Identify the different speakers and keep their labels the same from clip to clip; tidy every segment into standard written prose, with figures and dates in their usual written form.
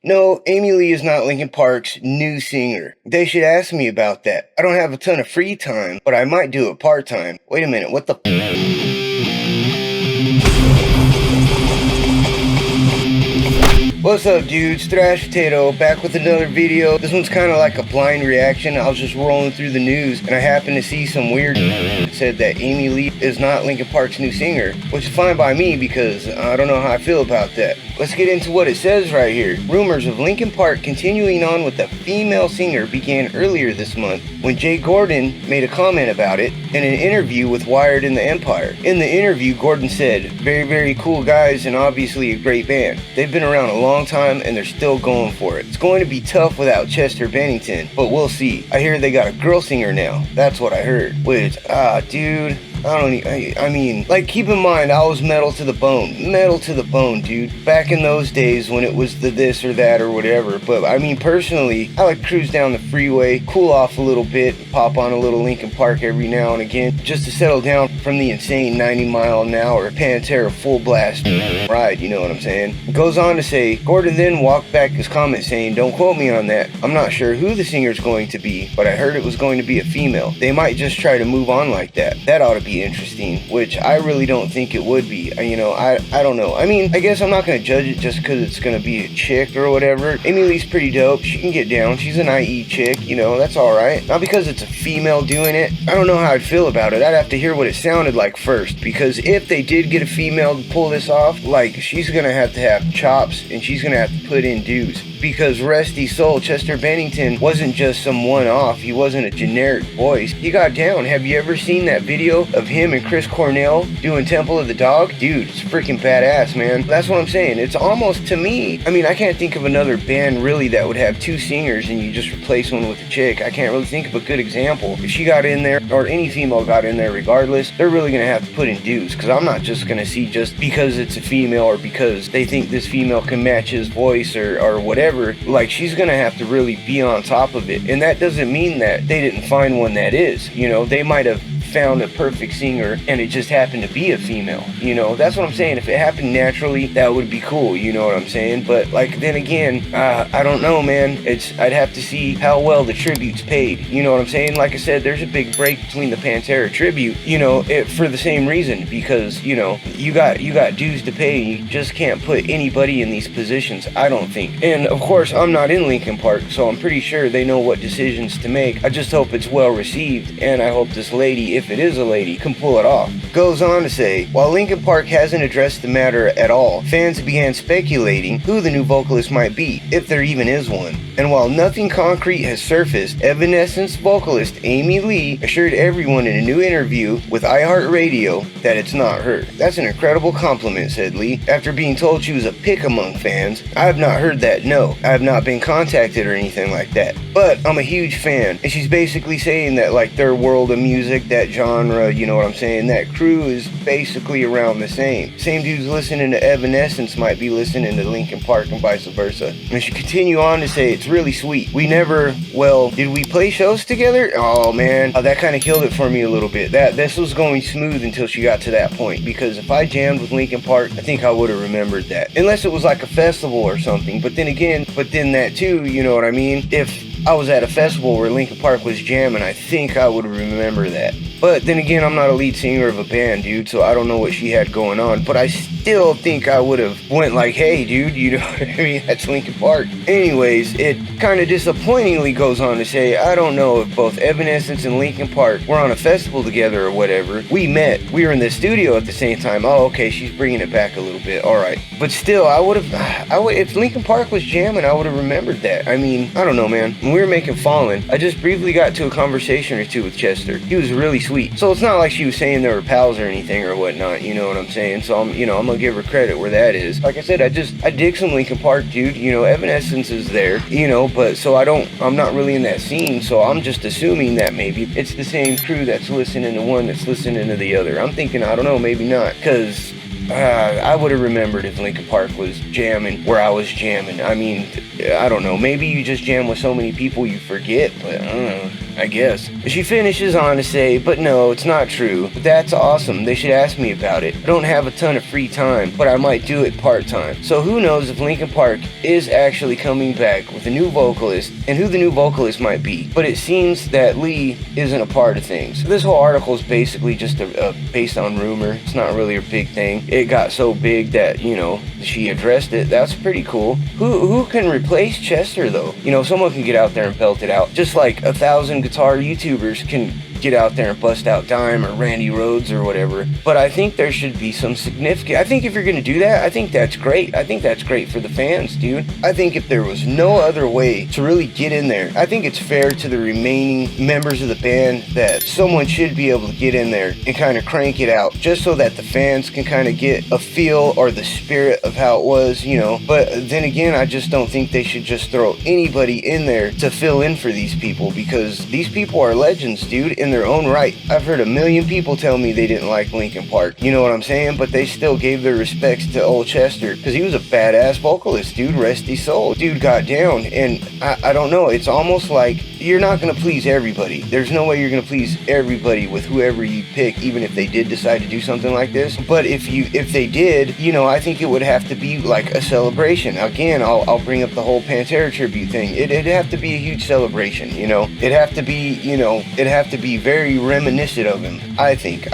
Speaker 1: No, Amy Lee is not Linkin Park's new singer. They should ask me about that. I don't have a ton of free time, but I might do it part-time. Wait a minute, what the What's up, dudes? Thrash Potato back with another video. This one's kind of like a blind reaction. I was just rolling through the news and I happened to see some weird that said that Amy Lee is not Linkin Park's new singer, which is fine by me because I don't know how I feel about that. Let's get into what it says right here. Rumors of Linkin Park continuing on with a female singer began earlier this month when Jay Gordon made a comment about it in an interview with Wired in the Empire. In the interview, Gordon said, "Very, very cool guys and obviously a great band. They've been around a long time and they're still going for it. It's going to be tough without Chester Bennington, but we'll see. I hear they got a girl singer now." That's what I heard. Which, dude, I mean, like, keep in mind, I was metal to the bone, dude. Back in those days when it was the this or that or whatever. But I mean, personally, I like to cruise down the freeway, cool off a little bit, pop on a little Linkin Park every now and again, just to settle down from the insane 90-mile-an-hour Pantera full blast ride, you know what I'm saying? It goes on to say, Gordon then walked back his comment saying, "Don't quote me on that. I'm not sure who the singer's going to be, but I heard it was going to be a female. They might just try to move on like that. That ought to be interesting," which I really don't think it would be. I don't know. I mean, I guess I'm not going to judge it just because it's going to be a chick or whatever. Amy Lee's pretty dope. She can get down. She's an IE chick, you know, that's alright. Not because it's a female doing it. I don't know how I'd feel about it. I'd have to hear what it sounded like first, because if they did get a female to pull this off, like, she's going to have chops and she's going to have to put in dues. Because rest his soul, Chester Bennington wasn't just some one-off. He wasn't a generic voice. He got down. Have you ever seen that video of him and Chris Cornell doing Temple of the Dog? Dude, it's freaking badass, man. That's what I'm saying. It's almost, to me, I mean, I can't think of another band really that would have two singers and you just replace one with a chick. I can't really think of a good example. If she got in there, or any female got in there regardless, they're really going to have to put in dues, because I'm not just going to see just because it's a female or because they think this female can match his voice or whatever. Like, she's gonna have to really be on top of it, and that doesn't mean that they didn't find one that is, you know. They might have found a perfect singer and it just happened to be a female, you know. That's what I'm saying. If it happened naturally, that would be cool, you know what I'm saying? But like, then again, I don't know, man. I'd have to see how well the tribute's paid, you know what I'm saying? Like I said, there's a big break between the Pantera tribute, you know, for the same reason, because, you know, you got dues to pay. You just can't put anybody in these positions, I don't think. And of course, I'm not in Linkin Park, so I'm pretty sure they know what decisions to make. I just hope it's well received, and I hope this lady, if it is a lady, can pull it off. Goes on to say, while Linkin Park hasn't addressed the matter at all, fans began speculating who the new vocalist might be, if there even is one. And while nothing concrete has surfaced, Evanescence vocalist Amy Lee assured everyone in a new interview with iHeartRadio that it's not her. "That's an incredible compliment," said Lee, after being told she was a pick among fans. "I have not heard that, no. I have not been contacted or anything like that. But I'm a huge fan." And she's basically saying that, like, their world of music, that genre, you know what I'm saying, that crew is basically around the same. Same dudes listening to Evanescence might be listening to Linkin Park and vice versa. And she continue on to say, "It's really sweet. We never, well, did we play shows together? Oh man, that kind of killed it for me a little bit. This was going smooth until she got to that point, because if I jammed with Linkin Park, I think I would have remembered that. Unless it was like a festival or something, but then that too, you know what I mean? If I was at a festival where Linkin Park was jamming, I think I would remember that. But then again, I'm not a lead singer of a band, dude, so I don't know what she had going on. But I still think I would have went like, "Hey, dude," you know what I mean? That's Linkin Park. Anyways, it kind of disappointingly goes on to say, "I don't know if both Evanescence and Linkin Park were on a festival together or whatever. We met. We were in the studio at the same time." Oh, okay, she's bringing it back a little bit. All right. But still, if Linkin Park was jamming, I would have remembered that. I mean, I don't know, man. When we were making Fallen, I just briefly got to a conversation or two with Chester. He was really sweet. So it's not like she was saying they were pals or anything or whatnot, you know what I'm saying? So I'm gonna give her credit where that is. Like I said, I dig some Linkin Park, dude. You know, Evanescence is there, you know, but so I'm not really in that scene, so I'm just assuming that maybe it's the same crew that's listening to one that's listening to the other. I'm thinking, I don't know, maybe not, because I would have remembered if Linkin Park was jamming where I was jamming. I mean, I don't know. Maybe you just jam with so many people you forget, but I don't know. I guess. She finishes on to say, but no, it's not true. But that's awesome. They should ask me about it. I don't have a ton of free time, but I might do it part-time. So who knows if Linkin Park is actually coming back with a new vocalist and who the new vocalist might be. But it seems that Lee isn't a part of things. This whole article is basically just based on rumor. It's not really a big thing. It got so big that, you know, she addressed it. That's pretty cool. Who can replace Chester though? You know, someone can get out there and belt it out. Just like 1,000 guitar YouTubers can get out there and bust out Dime or Randy Rhoads or whatever. But I think there should be some significant... I think if you're going to do that, I think that's great. I think that's great for the fans, dude. I think if there was no other way to really get in there, I think it's fair to the remaining members of the band that someone should be able to get in there and kind of crank it out, just so that the fans can kind of get a feel or the spirit of how it was, you know. But then again, I just don't think they should just throw anybody in there to fill in for these people, because these people are legends, dude, in their own right. I've heard a million people tell me they didn't like Linkin Park, you know what I'm saying? But they still gave their respects to old Chester, because he was a badass vocalist, dude. Rest his soul. Dude got down, and I don't know, it's almost like you're not going to please everybody. There's no way you're going to please everybody with whoever you pick, even if they did decide to do something like this. But if they did, you know, I think it would have to be like a celebration. Again, I'll bring up the whole Pantera tribute thing. It'd have to be a huge celebration, you know. It'd have to be, you know, it'd have to be very reminiscent of him, I think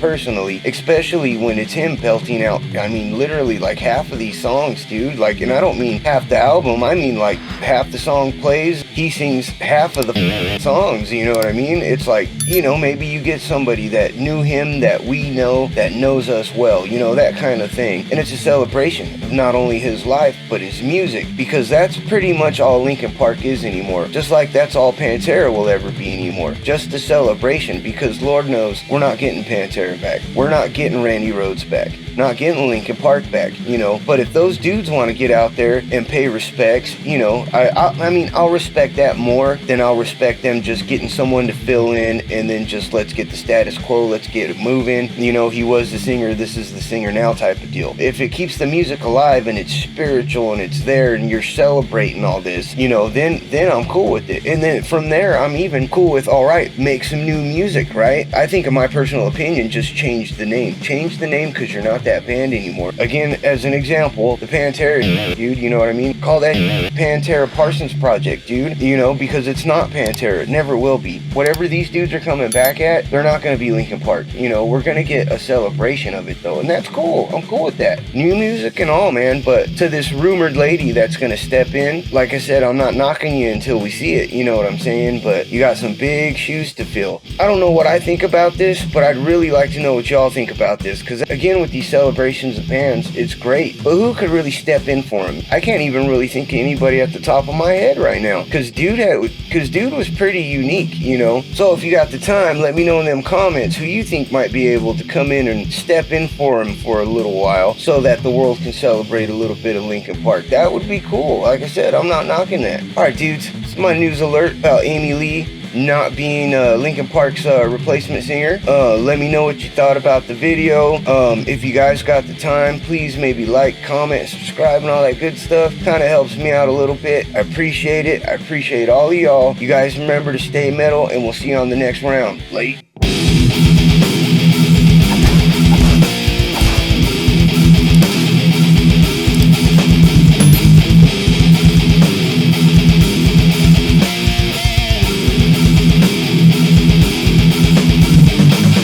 Speaker 1: personally, especially when it's him belting out, I mean, literally like half of these songs, dude. Like, and I don't mean half the album, I mean like half the song plays, he sings half of the songs, you know what I mean? It's like, you know, maybe you get somebody that knew him, that we know, that knows us well, you know, that kind of thing. And it's a celebration of not only his life, but his music, because that's pretty much all Linkin Park is anymore. Just like that's all Pantera will ever be anymore. Just a celebration, because Lord knows we're not getting Pantera back. We're not getting Randy Rhoads back. Not getting Linkin Park back, you know. But if those dudes want to get out there and pay respects, you know, I mean, I'll respect that more than I'll respect them just getting someone to fill in and then just let's get the status quo, let's get it moving. You know, he was the singer, this is the singer now type of deal. If it keeps the music alive and it's spiritual and it's there and you're celebrating all this, you know, then I'm cool with it. And then from there, I'm even cool with, all right, make some new music, right? I think in my personal opinion, just change the name. Change the name, because you're not that band anymore. Again, as an example, the Pantera, dude, you know what I mean? Call that Pantera Parsons Project, dude, you know, because it's not Pantera. It never will be. Whatever these dudes are coming back at, they're not going to be Linkin Park. You know, we're going to get a celebration of it, though, and that's cool. I'm cool with that. New music and all, man, but to this rumored lady that's going to step in, like I said, I'm not knocking you until we see it, you know what I'm saying? But you got some big shoes to fill. I don't know what I think about this, but I'd really like to know what y'all think about this, because again, with these celebrations of bands, it's great, but who could really step in for him? I can't even really think of anybody at the top of my head right now, because dude was pretty unique, you know. So if you got the time, let me know in them comments who you think might be able to come in and step in for him for a little while, so that the world can celebrate a little bit of Linkin Park. That would be cool. Like I said, I'm not knocking that. Alright dudes, it's my news alert about Amy Lee not being Linkin Park's replacement singer. Let me know what you thought about the video. If you guys got the time, please maybe like, comment, subscribe, and all that good stuff. Kind of helps me out a little bit. I appreciate it. I appreciate all of y'all. You guys remember to stay metal, and we'll see you on the next round. Late.